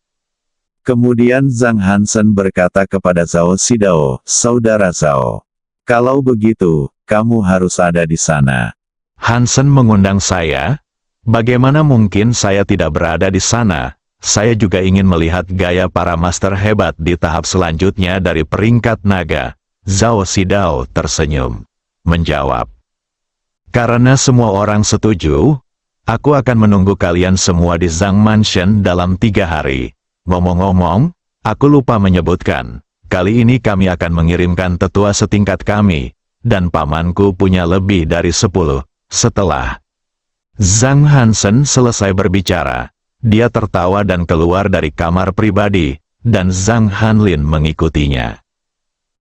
Kemudian Zhang Hansen berkata kepada Zhao Xidao, "Saudara Zhao, kalau begitu, kamu harus ada di sana." Hansen mengundang saya? Bagaimana mungkin saya tidak berada di sana? Saya juga ingin melihat gaya para master hebat di tahap selanjutnya dari peringkat naga. Zhao Xidao tersenyum. Menjawab. Karena semua orang setuju, aku akan menunggu kalian semua di Zhang Mansion dalam 3 hari. Ngomong-ngomong, aku lupa menyebutkan, kali ini kami akan mengirimkan tetua setingkat kami, dan pamanku punya lebih dari 10. Setelah Zhang Hansen selesai berbicara, dia tertawa dan keluar dari kamar pribadi, dan Zhang Hanlin mengikutinya.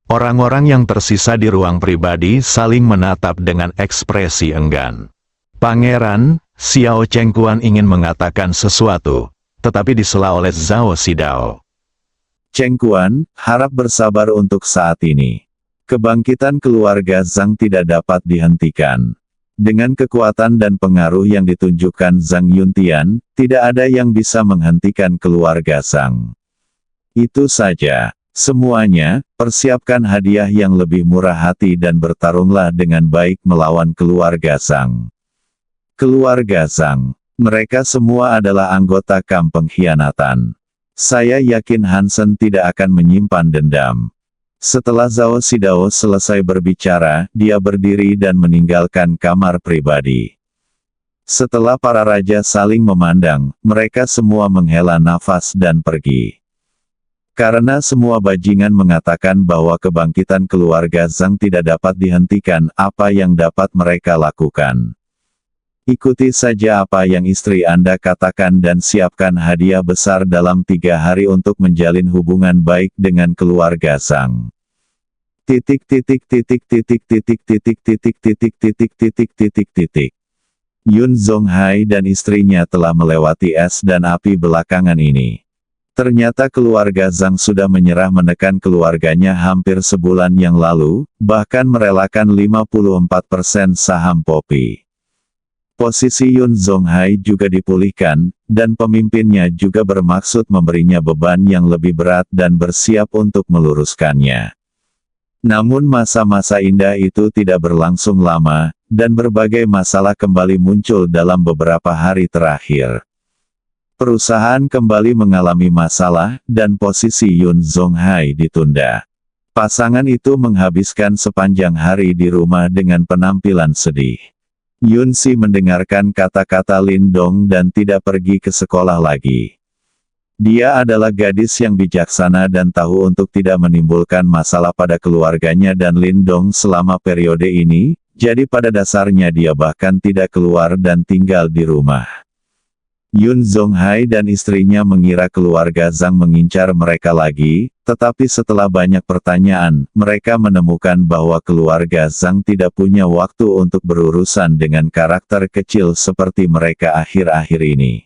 Orang-orang yang tersisa di ruang pribadi saling menatap dengan ekspresi enggan. Pangeran, Xiao Chengquan ingin mengatakan sesuatu, tetapi disela oleh Zhao Xidao. Chengquan, harap bersabar untuk saat ini. Kebangkitan keluarga Zhang tidak dapat dihentikan. Dengan kekuatan dan pengaruh yang ditunjukkan Zhang Yuntian, tidak ada yang bisa menghentikan keluarga Zhang. Itu saja. Semuanya, persiapkan hadiah yang lebih murah hati dan bertarunglah dengan baik melawan keluarga Zhang. Keluarga Zhang, mereka semua adalah anggota kamp pengkhianatan. Saya yakin Hansen tidak akan menyimpan dendam. Setelah Zhao Xidao selesai berbicara, dia berdiri dan meninggalkan kamar pribadi. Setelah para raja saling memandang, mereka semua menghela nafas dan pergi. Karena semua bajingan mengatakan bahwa kebangkitan keluarga Zhang tidak dapat dihentikan, apa yang dapat mereka lakukan? Ikuti saja apa yang istri Anda katakan dan siapkan hadiah besar dalam 3 hari untuk menjalin hubungan baik dengan keluarga Zhang. Yun Zonghai dan istrinya telah melewati es dan api belakangan ini. Ternyata keluarga Zhang sudah menyerah menekan keluarganya hampir sebulan yang lalu, bahkan merelakan 54% saham Poppy. Posisi Yun Zonghai juga dipulihkan, dan pemimpinnya juga bermaksud memberinya beban yang lebih berat dan bersiap untuk meluruskannya. Namun masa-masa indah itu tidak berlangsung lama, dan berbagai masalah kembali muncul dalam beberapa hari terakhir. Perusahaan kembali mengalami masalah, dan posisi Yun Zonghai ditunda. Pasangan itu menghabiskan sepanjang hari di rumah dengan penampilan sedih. Yun Si mendengarkan kata-kata Lin Dong dan tidak pergi ke sekolah lagi. Dia adalah gadis yang bijaksana dan tahu untuk tidak menimbulkan masalah pada keluarganya dan Lin Dong selama periode ini, jadi pada dasarnya dia bahkan tidak keluar dan tinggal di rumah. Yun Zonghai dan istrinya mengira keluarga Zhang mengincar mereka lagi, tetapi setelah banyak pertanyaan, mereka menemukan bahwa keluarga Zhang tidak punya waktu untuk berurusan dengan karakter kecil seperti mereka akhir-akhir ini.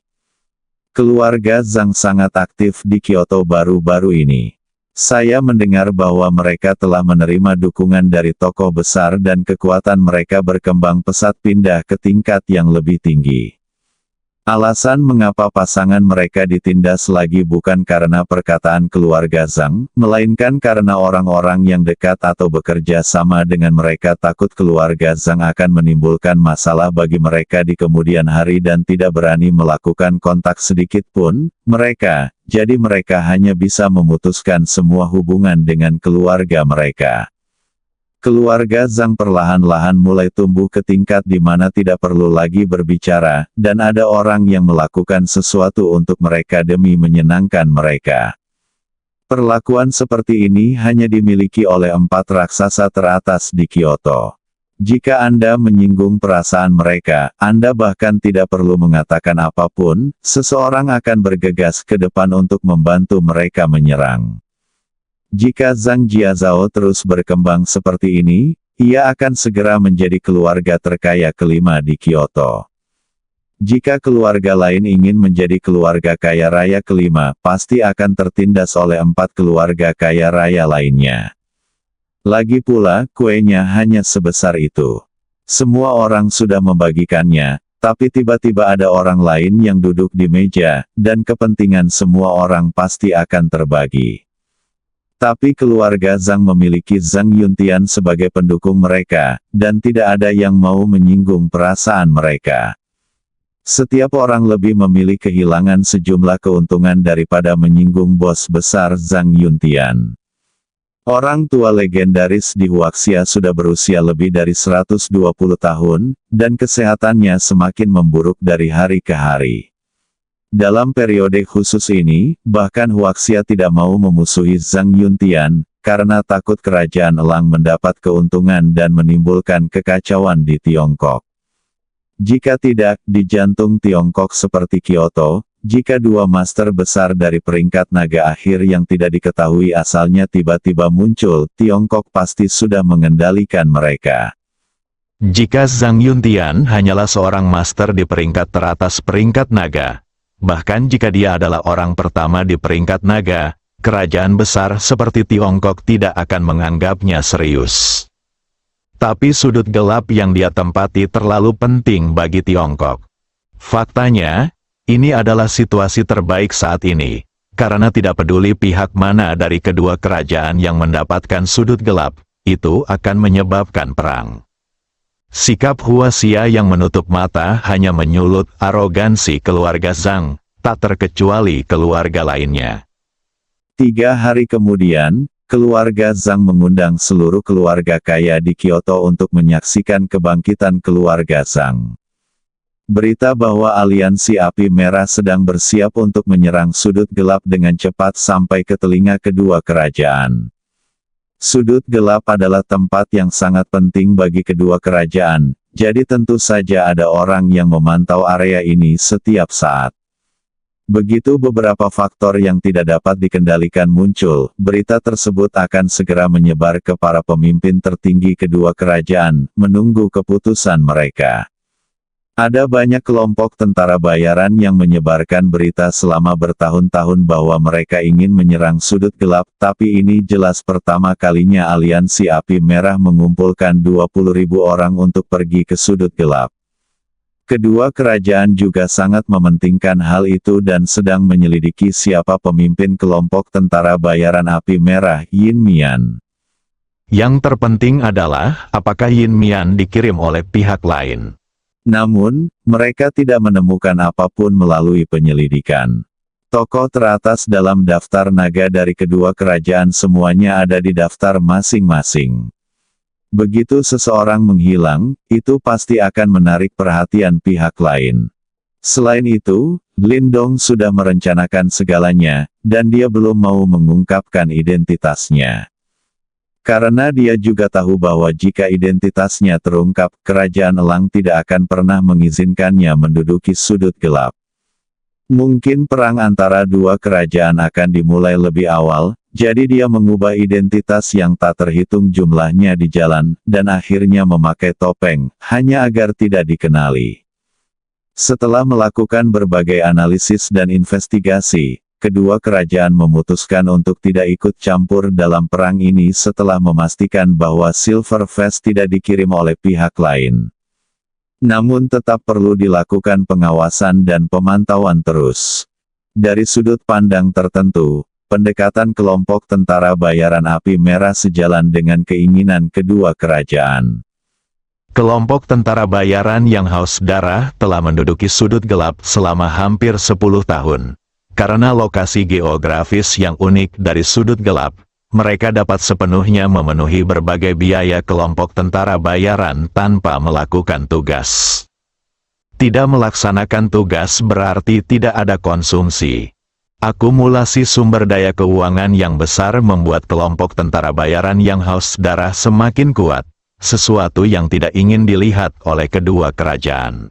Keluarga Zhang sangat aktif di Kyoto baru-baru ini. Saya mendengar bahwa mereka telah menerima dukungan dari tokoh besar dan kekuatan mereka berkembang pesat pindah ke tingkat yang lebih tinggi. Alasan mengapa pasangan mereka ditindas lagi bukan karena perkataan keluarga Zhang, melainkan karena orang-orang yang dekat atau bekerja sama dengan mereka takut keluarga Zhang akan menimbulkan masalah bagi mereka di kemudian hari dan tidak berani melakukan kontak sedikit pun, jadi mereka hanya bisa memutuskan semua hubungan dengan keluarga mereka. Keluarga Zhang perlahan-lahan mulai tumbuh ke tingkat di mana tidak perlu lagi berbicara, dan ada orang yang melakukan sesuatu untuk mereka demi menyenangkan mereka. Perlakuan seperti ini hanya dimiliki oleh 4 raksasa teratas di Kyoto. Jika Anda menyinggung perasaan mereka, Anda bahkan tidak perlu mengatakan apapun, seseorang akan bergegas ke depan untuk membantu mereka menyerang. Jika Zhang Jiazhao terus berkembang seperti ini, ia akan segera menjadi keluarga terkaya kelima di Kyoto. Jika keluarga lain ingin menjadi keluarga kaya raya kelima, pasti akan tertindas oleh 4 keluarga kaya raya lainnya. Lagi pula, kuenya hanya sebesar itu. Semua orang sudah membagikannya, Tapi tiba-tiba ada orang lain yang duduk di meja, dan kepentingan semua orang pasti akan terbagi. Tapi keluarga Zhang memiliki Zhang Yuntian sebagai pendukung mereka, dan tidak ada yang mau menyinggung perasaan mereka. Setiap orang lebih memilih kehilangan sejumlah keuntungan daripada menyinggung bos besar Zhang Yuntian. Orang tua legendaris di Huaxia sudah berusia lebih dari 120 tahun, dan kesehatannya semakin memburuk dari hari ke hari. Dalam periode khusus ini, bahkan Huaxia tidak mau memusuhi Zhang Yuntian, karena takut kerajaan Elang mendapat keuntungan dan menimbulkan kekacauan di Tiongkok. Jika tidak, di jantung Tiongkok seperti Kyoto, jika dua master besar dari peringkat naga akhir yang tidak diketahui asalnya tiba-tiba muncul, Tiongkok pasti sudah mengendalikan mereka. Jika Zhang Yuntian hanyalah seorang master di peringkat teratas peringkat naga, bahkan jika dia adalah orang pertama di peringkat naga, kerajaan besar seperti Tiongkok tidak akan menganggapnya serius. Tapi sudut gelap yang dia tempati terlalu penting bagi Tiongkok. Faktanya, ini adalah situasi terbaik saat ini, karena tidak peduli pihak mana dari kedua kerajaan yang mendapatkan sudut gelap, itu akan menyebabkan perang. Sikap Huaxia yang menutup mata hanya menyulut arogansi keluarga Zhang, tak terkecuali keluarga lainnya. 3 hari kemudian, keluarga Zhang mengundang seluruh keluarga kaya di Kyoto untuk menyaksikan kebangkitan keluarga Zhang. Berita bahwa aliansi api merah sedang bersiap untuk menyerang sudut gelap dengan cepat sampai ke telinga kedua kerajaan. Sudut gelap adalah tempat yang sangat penting bagi kedua kerajaan, jadi tentu saja ada orang yang memantau area ini setiap saat. Begitu beberapa faktor yang tidak dapat dikendalikan muncul, berita tersebut akan segera menyebar ke para pemimpin tertinggi kedua kerajaan, menunggu keputusan mereka. Ada banyak kelompok tentara bayaran yang menyebarkan berita selama bertahun-tahun bahwa mereka ingin menyerang sudut gelap, tapi ini jelas pertama kalinya aliansi api merah mengumpulkan 20.000 orang untuk pergi ke sudut gelap. Kedua kerajaan juga sangat mementingkan hal itu dan sedang menyelidiki siapa pemimpin kelompok tentara bayaran api merah, Yin Mian. Yang terpenting adalah, apakah Yin Mian dikirim oleh pihak lain. Namun, mereka tidak menemukan apapun melalui penyelidikan. Tokoh teratas dalam daftar naga dari kedua kerajaan semuanya ada di daftar masing-masing. Begitu seseorang menghilang, itu pasti akan menarik perhatian pihak lain. Selain itu, Lindong sudah merencanakan segalanya, dan dia belum mau mengungkapkan identitasnya. Karena dia juga tahu bahwa jika identitasnya terungkap, kerajaan Elang tidak akan pernah mengizinkannya menduduki sudut gelap. Mungkin perang antara dua kerajaan akan dimulai lebih awal, jadi dia mengubah identitas yang tak terhitung jumlahnya di jalan, dan akhirnya memakai topeng, hanya agar tidak dikenali. Setelah melakukan berbagai analisis dan investigasi, kedua kerajaan memutuskan untuk tidak ikut campur dalam perang ini setelah memastikan bahwa Silver Fest tidak dikirim oleh pihak lain. Namun tetap perlu dilakukan pengawasan dan pemantauan terus. Dari sudut pandang tertentu, pendekatan kelompok tentara bayaran api merah sejalan dengan keinginan kedua kerajaan. Kelompok tentara bayaran yang haus darah telah menduduki sudut gelap selama hampir 10 tahun. Karena lokasi geografis yang unik dari sudut gelap, mereka dapat sepenuhnya memenuhi berbagai biaya kelompok tentara bayaran tanpa melakukan tugas. Tidak melaksanakan tugas berarti tidak ada konsumsi. Akumulasi sumber daya keuangan yang besar membuat kelompok tentara bayaran yang haus darah semakin kuat, sesuatu yang tidak ingin dilihat oleh kedua kerajaan.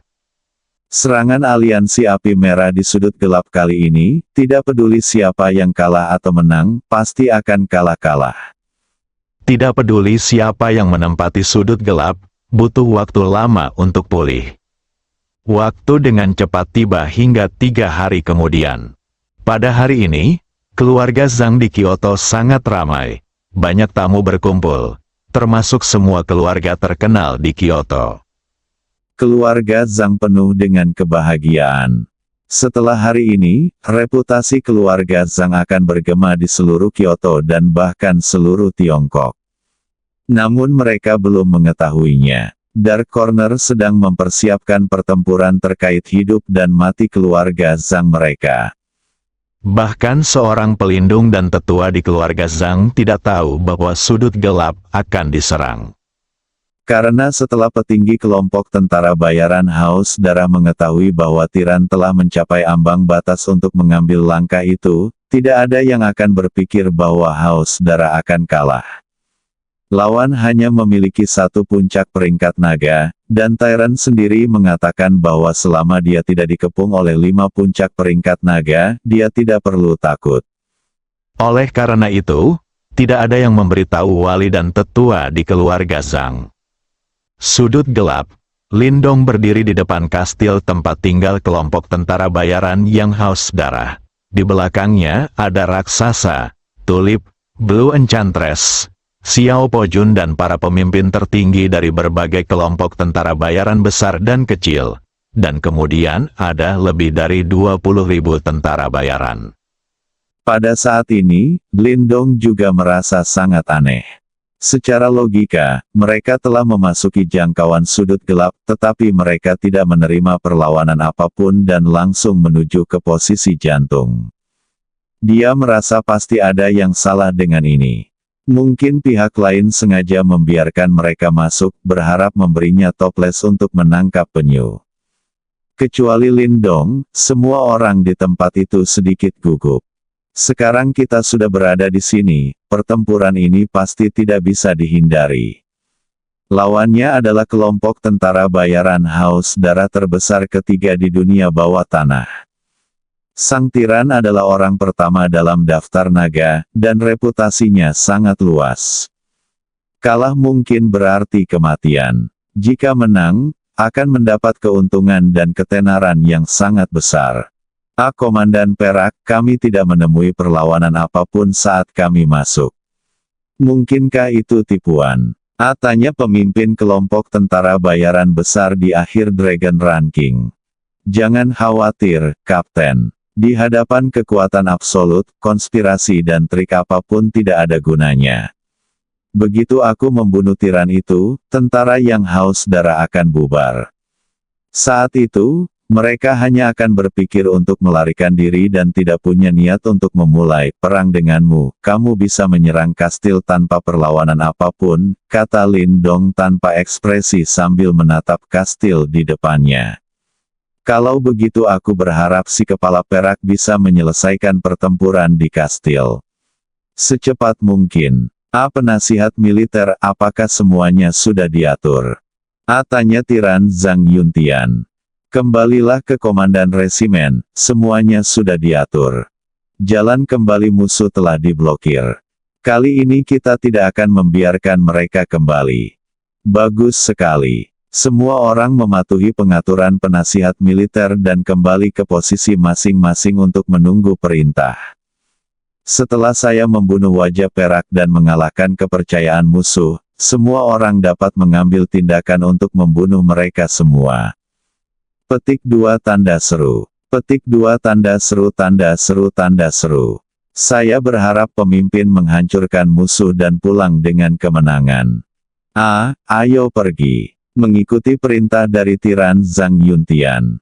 Serangan aliansi api merah di sudut gelap kali ini, tidak peduli siapa yang kalah atau menang, pasti akan kalah-kalah. Tidak peduli siapa yang menempati sudut gelap, butuh waktu lama untuk pulih. Waktu dengan cepat tiba hingga 3 hari kemudian. Pada hari ini, keluarga Zhang di Kyoto sangat ramai. Banyak tamu berkumpul, termasuk semua keluarga terkenal di Kyoto. Keluarga Zhang penuh dengan kebahagiaan. Setelah hari ini, reputasi keluarga Zhang akan bergema di seluruh Kyoto dan bahkan seluruh Tiongkok. Namun mereka belum mengetahuinya. Dark Corner sedang mempersiapkan pertempuran terkait hidup dan mati keluarga Zhang mereka. Bahkan seorang pelindung dan tetua di keluarga Zhang tidak tahu bahwa sudut gelap akan diserang. Karena setelah petinggi kelompok tentara bayaran haus darah mengetahui bahwa tiran telah mencapai ambang batas untuk mengambil langkah itu, tidak ada yang akan berpikir bahwa haus darah akan kalah. Lawan hanya memiliki satu puncak peringkat naga, dan Tyrant sendiri mengatakan bahwa selama dia tidak dikepung oleh 5 puncak peringkat naga, dia tidak perlu takut. Oleh karena itu, tidak ada yang memberitahu wali dan tetua di keluarga Zhang. Sudut gelap, Lindong berdiri di depan kastil tempat tinggal kelompok tentara bayaran yang haus darah. Di belakangnya ada raksasa, Tulip, Blue Enchantress, Xiao Pojun dan para pemimpin tertinggi dari berbagai kelompok tentara bayaran besar dan kecil. Dan kemudian ada lebih dari 20.000 tentara bayaran. Pada saat ini, Lindong juga merasa sangat aneh. Secara logika, mereka telah memasuki jangkauan sudut gelap, tetapi mereka tidak menerima perlawanan apapun dan langsung menuju ke posisi jantung. Dia merasa pasti ada yang salah dengan ini. Mungkin pihak lain sengaja membiarkan mereka masuk, berharap memberinya toples untuk menangkap penyu. Kecuali Lindong, semua orang di tempat itu sedikit gugup. Sekarang kita sudah berada di sini, pertempuran ini pasti tidak bisa dihindari. Lawannya adalah kelompok tentara bayaran haus darah terbesar ketiga di dunia bawah tanah. Sang tiran adalah orang pertama dalam daftar naga, dan reputasinya sangat luas. Kalah mungkin berarti kematian. Jika menang, akan mendapat keuntungan dan ketenaran yang sangat besar. Komandan Perak, kami tidak menemui perlawanan apapun saat kami masuk. Mungkinkah itu tipuan? Tanya pemimpin kelompok tentara bayaran besar di akhir Dragon Ranking. Jangan khawatir, Kapten. Di hadapan kekuatan absolut, konspirasi dan trik apapun tidak ada gunanya. Begitu aku membunuh tiran itu, tentara yang haus darah akan bubar. Saat itu, mereka hanya akan berpikir untuk melarikan diri dan tidak punya niat untuk memulai perang denganmu. Kamu bisa menyerang kastil tanpa perlawanan apapun, kata Lindong tanpa ekspresi sambil menatap kastil di depannya. Kalau begitu aku berharap si kepala perak bisa menyelesaikan pertempuran di kastil secepat mungkin. Penasihat militer, apakah semuanya sudah diatur? Tanya tiran Zhang Yuntian. Kembalilah ke komandan resimen, semuanya sudah diatur. Jalan kembali musuh telah diblokir. Kali ini kita tidak akan membiarkan mereka kembali. Bagus sekali. Semua orang mematuhi pengaturan penasihat militer dan kembali ke posisi masing-masing untuk menunggu perintah. Setelah saya membunuh wajah perak dan mengalahkan kepercayaan musuh, semua orang dapat mengambil tindakan untuk membunuh mereka semua. Petik 2 tanda seru. Petik 2 tanda seru tanda seru tanda seru. Saya berharap pemimpin menghancurkan musuh dan pulang dengan kemenangan. Ayo pergi. Mengikuti perintah dari tiran Zhang Yuntian.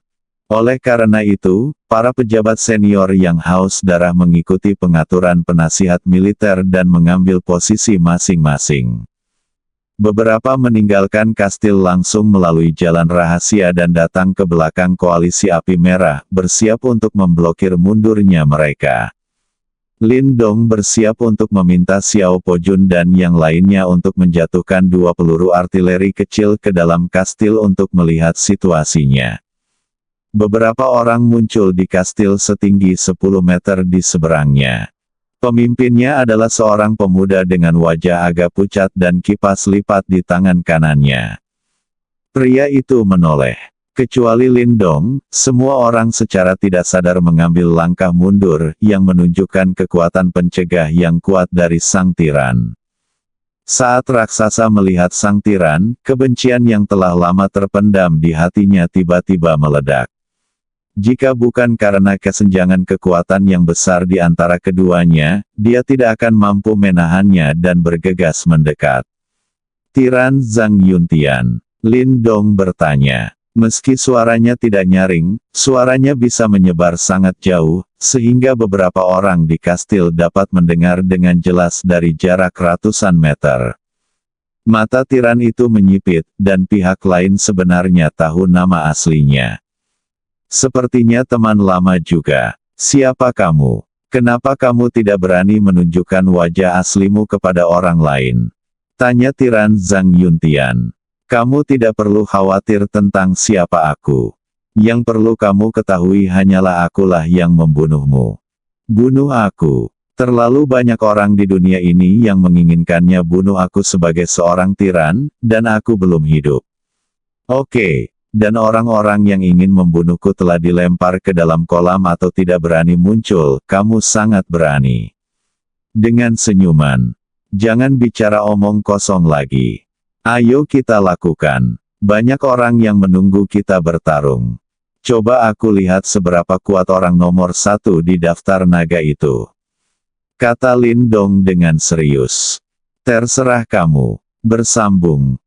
Oleh karena itu, para pejabat senior yang haus darah mengikuti pengaturan penasihat militer dan mengambil posisi masing-masing. Beberapa meninggalkan kastil langsung melalui jalan rahasia dan datang ke belakang koalisi api merah, bersiap untuk memblokir mundurnya mereka. Lindong bersiap untuk meminta Xiao Pojun dan yang lainnya untuk menjatuhkan 2 peluru artileri kecil ke dalam kastil untuk melihat situasinya. Beberapa orang muncul di kastil setinggi 10 meter di seberangnya. Pemimpinnya adalah seorang pemuda dengan wajah agak pucat dan kipas lipat di tangan kanannya. Pria itu menoleh. Kecuali Lindong, semua orang secara tidak sadar mengambil langkah mundur, yang menunjukkan kekuatan pencegah yang kuat dari sang tiran. Saat raksasa melihat sang tiran, kebencian yang telah lama terpendam di hatinya tiba-tiba meledak. Jika bukan karena kesenjangan kekuatan yang besar di antara keduanya, dia tidak akan mampu menahannya dan bergegas mendekat. Tiran Zhang Yuntian. Lin Dong bertanya. Meski suaranya tidak nyaring, suaranya bisa menyebar sangat jauh, sehingga beberapa orang di kastil dapat mendengar dengan jelas dari jarak ratusan meter. Mata tiran itu menyipit, dan pihak lain sebenarnya tahu nama aslinya. Sepertinya teman lama juga. Siapa kamu? Kenapa kamu tidak berani menunjukkan wajah aslimu kepada orang lain? Tanya tiran Zhang Yuntian. Kamu tidak perlu khawatir tentang siapa aku. Yang perlu kamu ketahui hanyalah akulah yang membunuhmu. Bunuh aku. Terlalu banyak orang di dunia ini yang menginginkannya bunuh aku sebagai seorang tiran, dan aku belum hidup. Oke. Dan orang-orang yang ingin membunuhku telah dilempar ke dalam kolam atau tidak berani muncul, kamu sangat berani. Dengan senyuman. Jangan bicara omong kosong lagi. Ayo kita lakukan. Banyak orang yang menunggu kita bertarung. Coba aku lihat seberapa kuat orang nomor 1 di daftar naga itu. Kata Lin Dong dengan serius. Terserah kamu. Bersambung.